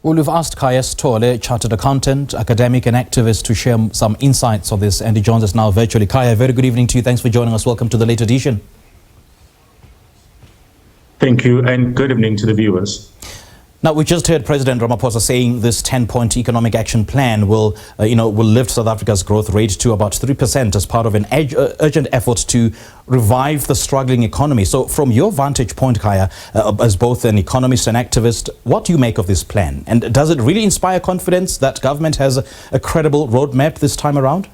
Well, we've asked Khaya Sithole, chartered accountant, academic and activist, to share some insights on this, and he joins us now virtually. Khaya, very good evening to you. Thanks for joining us. Welcome to the late edition. Thank you, and good evening to the viewers. Now, we just heard President Ramaphosa saying this 10-point economic action plan will lift South Africa's growth rate to about 3% as part of an urgent effort to revive the struggling economy. So from your vantage point, Khaya, as both an economist and activist, what do you make of this plan? And does it really inspire confidence that government has a credible roadmap this time around?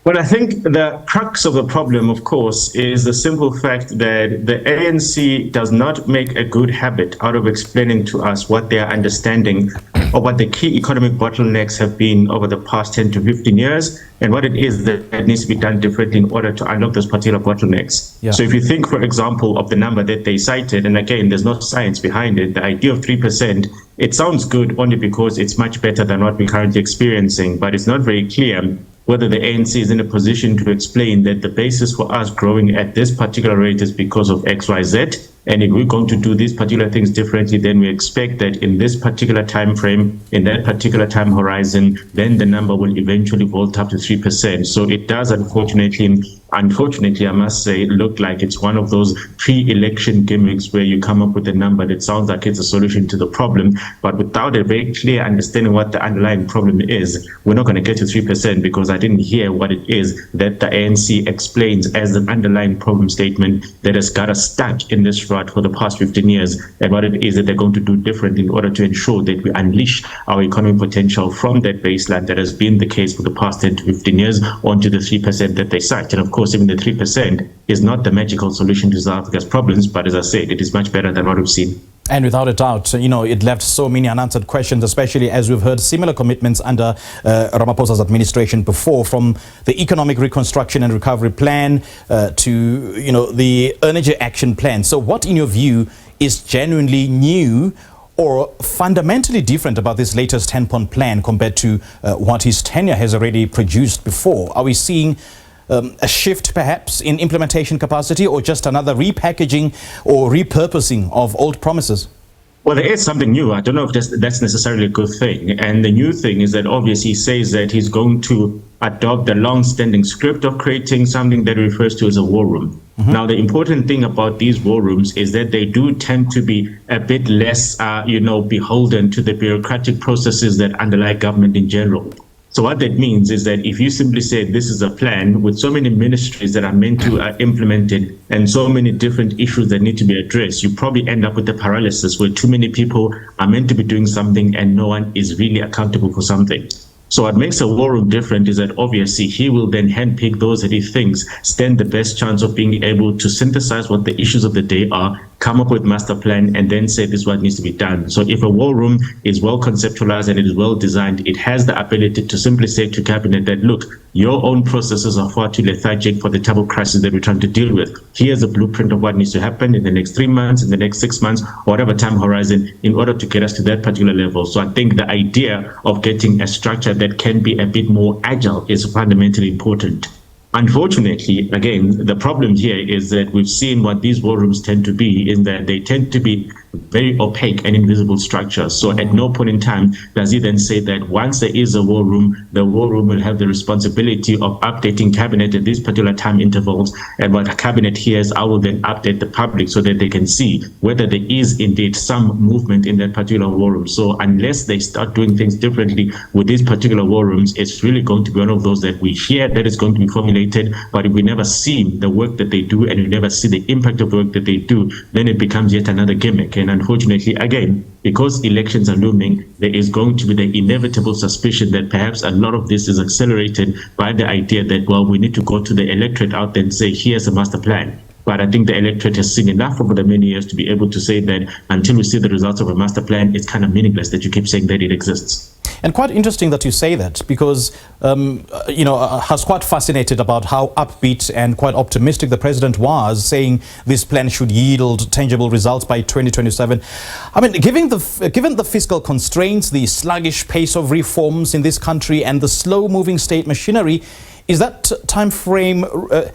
Well, I think the crux of the problem, of course, is the simple fact that the ANC does not make a good habit out of explaining to us what their understanding of what the key economic bottlenecks have been over the past 10 to 15 years and what it is that needs to be done differently in order to unlock those particular bottlenecks. Yeah. So if you think, for example, of the number that they cited, and again, there's no science behind it, the idea of 3%, it sounds good only because it's much better than what we're currently experiencing, but it's not very clear whether the ANC is in a position to explain that the basis for us growing at this particular rate is because of X, Y, Z. And if we're going to do these particular things differently, then we expect that in this particular time frame, in that particular time horizon, then the number will eventually vault up to 3%. So it does, unfortunately, I must say, look like it's one of those pre-election gimmicks where you come up with a number that sounds like it's a solution to the problem, but without a very clear understanding what the underlying problem is, we're not going to get to 3% because I didn't hear what it is that the ANC explains as the underlying problem statement that has got us stuck in this rut for the past 15 years, and what it is that they're going to do different in order to ensure that we unleash our economic potential from that baseline that has been the case for the past 10 to 15 years onto the 3% that they cite. And of course, even the 3% is not the magical solution to South Africa's problems, but as I said, it is much better than what we've seen. And without a doubt, it left so many unanswered questions, especially as we've heard similar commitments under Ramaphosa's administration before, from the Economic Reconstruction and Recovery Plan to, the Energy Action Plan. So what, in your view, is genuinely new or fundamentally different about this latest 10-point plan compared to what his tenure has already produced before? Are we seeing a shift perhaps in implementation capacity, or just another repackaging or repurposing of old promises? Well, there is something new. I don't know if that's necessarily a good thing. And the new thing is that obviously he says that he's going to adopt the long-standing script of creating something that refers to as a war room. Now, the important thing about these war rooms is that they do tend to be a bit less, beholden to the bureaucratic processes that underlie government in general. So what that means is that if you simply say this is a plan with so many ministries that are meant to implement it and so many different issues that need to be addressed, you probably end up with the paralysis where too many people are meant to be doing something and no one is really accountable for something. So what makes a war room different is that obviously he will then handpick those that he thinks stand the best chance of being able to synthesize what the issues of the day are, come up with master plan, and then say this is what needs to be done. So if a war room is well conceptualized and it is well designed, it has the ability to simply say to cabinet that, look, your own processes are far too lethargic for the type of crisis that we're trying to deal with. Here's a blueprint of what needs to happen in the next 3 months, in the next 6 months, whatever time horizon, in order to get us to that particular level. So I think the idea of getting a structure that can be a bit more agile is fundamentally important. Unfortunately, again, the problem here is that we've seen what these war rooms tend to be, in that they tend to be very opaque and invisible structures. So at no point in time does he then say that once there is a war room, the war room will have the responsibility of updating cabinet at these particular time intervals. And what a cabinet hears, I will then update the public so that they can see whether there is indeed some movement in that particular war room. So unless they start doing things differently with these particular war rooms, it's really going to be one of those that we hear that is going to be formulated, but if we never see the work that they do and we never see the impact of the work that they do, then it becomes yet another gimmick. And unfortunately, again, because elections are looming, there is going to be the inevitable suspicion that perhaps a lot of this is accelerated by the idea that, well, we need to go to the electorate out there and say, here's a master plan. But I think the electorate has seen enough over the many years to be able to say that until we see the results of a master plan, it's kind of meaningless that you keep saying that it exists. And quite interesting that you say that, because, I was quite fascinated about how upbeat and quite optimistic the president was, saying this plan should yield tangible results by 2027. I mean, given the fiscal constraints, the sluggish pace of reforms in this country and the slow-moving state machinery, is that time frame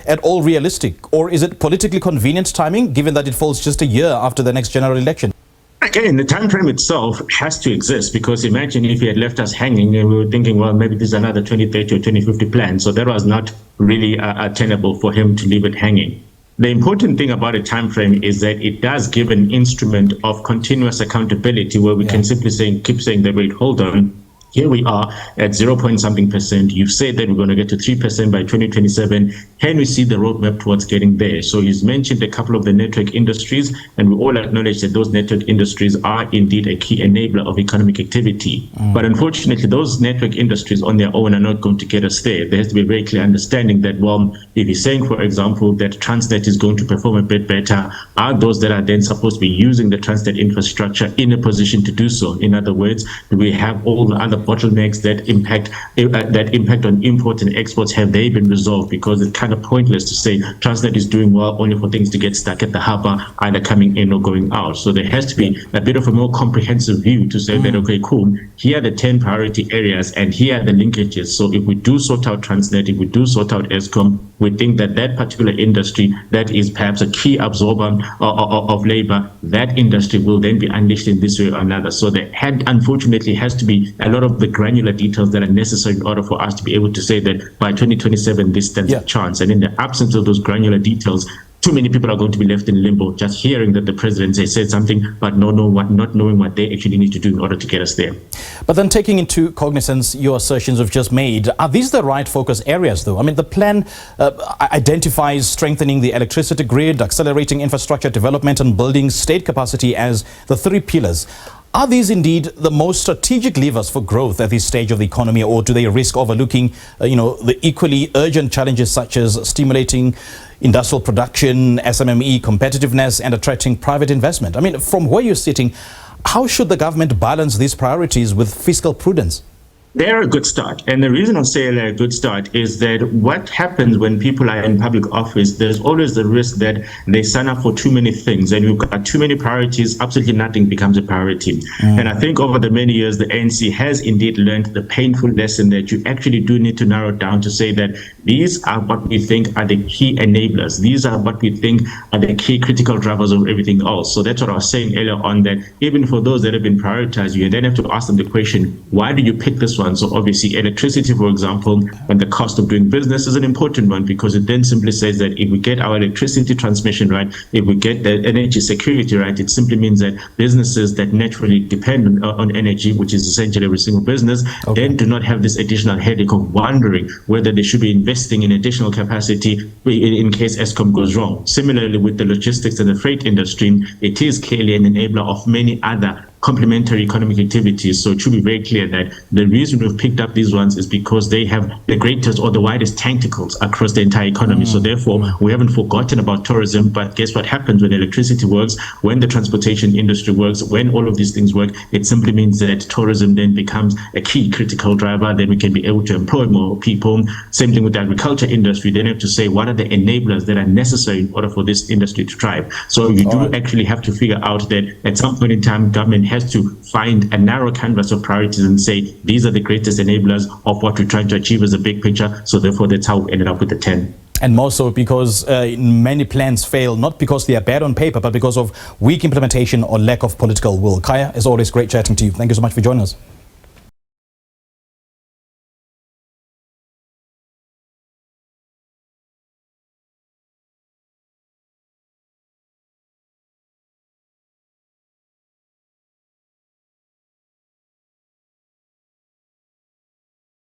at all realistic, or is it politically convenient timing, given that it falls just a year after the next general election? Again, the time frame itself has to exist, because imagine if he had left us hanging and we were thinking, well, maybe this is another 2030 or 2050 plan. So that was not really tenable for him to leave it hanging. The important thing about a time frame is that it does give an instrument of continuous accountability, where we can simply keep saying that, wait, hold on. Here we are at 0.something%. You've said that we're going to get to 3% by 2027. Can we see the roadmap towards getting there? So he's mentioned a couple of the network industries, and we all acknowledge that those network industries are indeed a key enabler of economic activity. But unfortunately, those network industries on their own are not going to get us there. There has to be a very clear understanding that, well, if he's saying, for example, that Transnet is going to perform a bit better, are those that are then supposed to be using the Transnet infrastructure in a position to do so? In other words, do we have all the other bottlenecks that impact on imports and exports? Have they been resolved? Because it's kind of pointless to say Transnet is doing well only for things to get stuck at the harbor, either coming in or going out. So there has to be a bit of a more comprehensive view to say that, okay, cool, here are the 10 priority areas and here are the linkages. So if we do sort out Transnet, if we do sort out Eskom, we think that that particular industry that is perhaps a key absorber of labor, that industry will then be unleashed in this way or another. So there unfortunately has to be a lot of the granular details that are necessary in order for us to be able to say that by 2027 this stands a chance. And in the absence of those granular details, too many people are going to be left in limbo, just hearing that the president has said something, but not knowing what they actually need to do in order to get us there. But then, taking into cognizance your assertions we've just made, are these the right focus areas, though? I mean, the plan identifies strengthening the electricity grid, accelerating infrastructure development, and building state capacity as the three pillars. Are these indeed the most strategic levers for growth at this stage of the economy, or do they risk overlooking, the equally urgent challenges such as stimulating industrial production, SMME competitiveness, and attracting private investment? I mean, from where you're sitting, how should the government balance these priorities with fiscal prudence? They're a good start. And the reason I say they're a good start is that what happens when people are in public office, there's always the risk that they sign up for too many things, and you've got too many priorities, absolutely nothing becomes a priority. And I think over the many years, the ANC has indeed learned the painful lesson that you actually do need to narrow down to say that these are what we think are the key enablers. These are what we think are the key critical drivers of everything else. So that's what I was saying earlier on, that even for those that have been prioritized, you then have to ask them the question, why do you pick this one? So obviously electricity, for example, and the cost of doing business is an important one, because it then simply says that if we get our electricity transmission right, if we get the energy security right, it simply means that businesses that naturally depend on energy, which is essentially every single business, then do not have this additional headache of wondering whether they should be investing in additional capacity in case Eskom goes wrong. Similarly, with the logistics and the freight industry, it is clearly an enabler of many other complementary economic activities. So it should be very clear that the reason we've picked up these ones is because they have the greatest or the widest tentacles across the entire economy. So therefore, we haven't forgotten about tourism, but guess what happens when electricity works, when the transportation industry works, when all of these things work, it simply means that tourism then becomes a key critical driver. Then we can be able to employ more people. Same thing with the agriculture industry. Then you have to say, what are the enablers that are necessary in order for this industry to thrive? So you do actually have to figure out that at some point in time, government has to find a narrow canvas of priorities and say, these are the greatest enablers of what we're trying to achieve as a big picture. So therefore, that's how we ended up with the 10. And more so because many plans fail, not because they are bad on paper, but because of weak implementation or lack of political will. Khaya, as always, great chatting to you. Thank you so much for joining us.